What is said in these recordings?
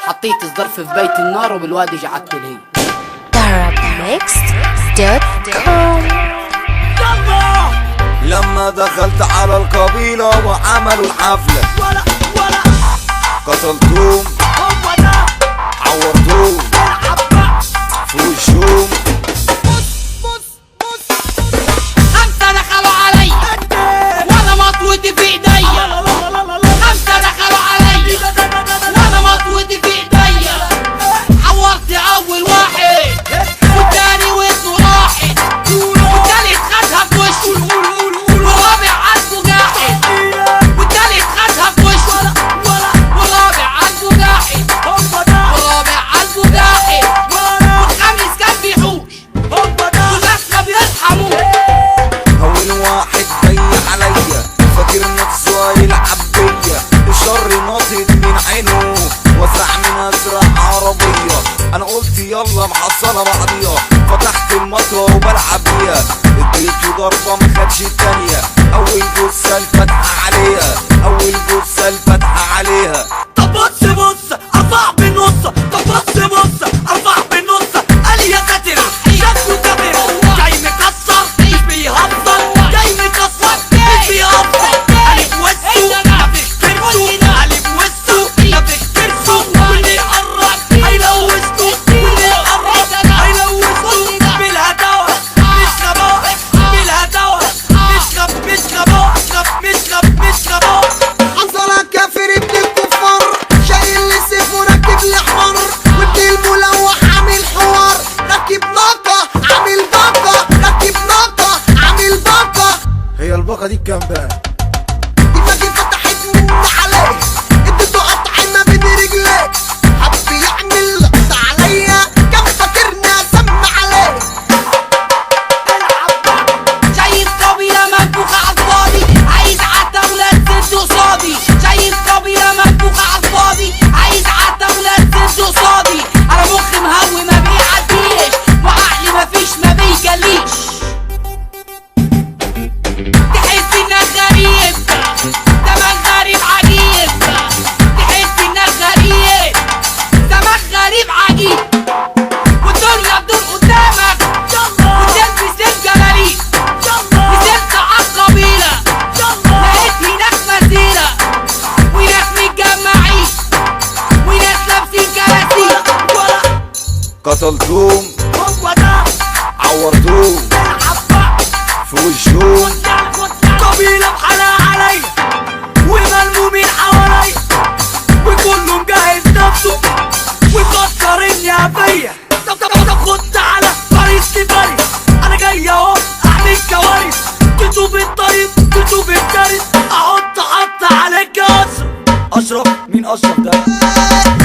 حطيت الظرف في بيت النار وبالوادي جعدت الهي. arabmixed.com. لما دخلت على القبيلة وعملوا الحفلة قتلتهم عورتهم في وشهم. خمسة دخلوا علي وانا مطوتي في ايديا. خمسة دخلوا علي وانا مطوتي في ايديا. عورت اول واحد والتاني وزنه راحت والتالت خدها في وشه والرابع عنده جاحد. والتالت خدها في وشه والرابع عنده جاحد والرابع عنده جاحد والخامس كان بيحوش والناس ما بيرحموش. أول واحد جاي عليا فاكر نفسه هيلعب بيا، الشر ناطط من عينه وسع من أزرق عربية. أنا قلت يلا محصلة بعضيها، فتحت المطوة وبلعب بيها، اديته ضربة مخدش التانية. أول جثة الفتحة عليها، أول جثة الفتحة عليها. طب بص ارفع بالنص، طب بص ارفع بالنص. قال يا ساتر شكله كبر، جاي مكسر مش بيهزر، جاي مكسر مش بيهزر. قلب وشه ما بيخترسه، قلب وشه ما بيخترسه. واللي يقرب هيلوثه، واللي يقرب هيلوثه. بالهداوة مش غباء، بالهداوة مش غباء. حنظلة كافر ابن الكفار، شايل لي سيف وراكب لي حمار، وابن الملوح عامل حوار، راكب ناقة عامل باقة، راكب ناقة عامل باقة. هي الباقة دي بكام بقى؟ دماغي فتحت من عليه، اديته قطع ما بين رجليه، حب يعمل لقطة عليا، كان فاكرني اسمع عليه. شايف قبيلة منفوخة عالفاضي، عايز عالدولة تسد قصادي. شايف قبيلة منفوخة عالفاضي، عايز عالدولة تسد قصادي. أنا مخي مهوي ما بيعديش، وعقلي مفيش ما بيجليش. تحس إنك غريب، دمك غريب عجيب. تحس إنك غريب، دمك غريب عجيب. والدنيا بدون قدامك وتلبس الجلاليب. نزلت عالقبيلة لقيت هناك مسيرة، وناس متجمعين وناس لابسين كراسي. قتلتهم هو ده عورتهم العباء في وشهم. قبيلة بحالها عليا وملمومين حواليا، وكله مجهز نفسه ويفكر اني عافية. طب خد تعالى باريس لباريس، انا جاي اهو اعمل كوارث. تتوب الطيب تتوب الكارث، احط عليك اشرف. مين اشرف ده؟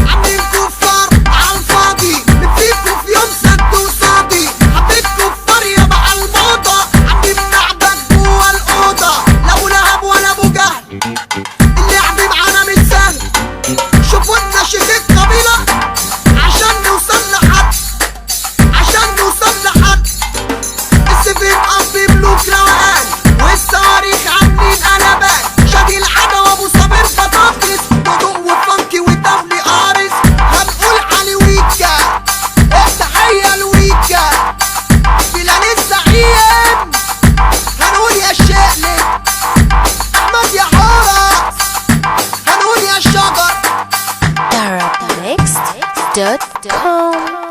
عاملين كفار عالفاضي، نفيكوا في يوم سد وصادي. حبيت كفار يا مع الموضة، عاملين نعبك جوا الأوضة. لا لهب ولا أبو جهل، اللعب معانا مش سهل. شوفوا لنا شيخ القبيلة عشان نوصل لحد، عشان نوصل لحد. السفين قصدي ملوك روقان، والصواريخ عاملين قلبان. شادي العدا وابو صابر بطاطس، ضوء وفانكي ودولي قارس. هنقول علي ويكا التحية لويكا، بلال الزعيم هنقول يا شقلب، احمد يا حورس هنقول يا شجر. arabmixed.com.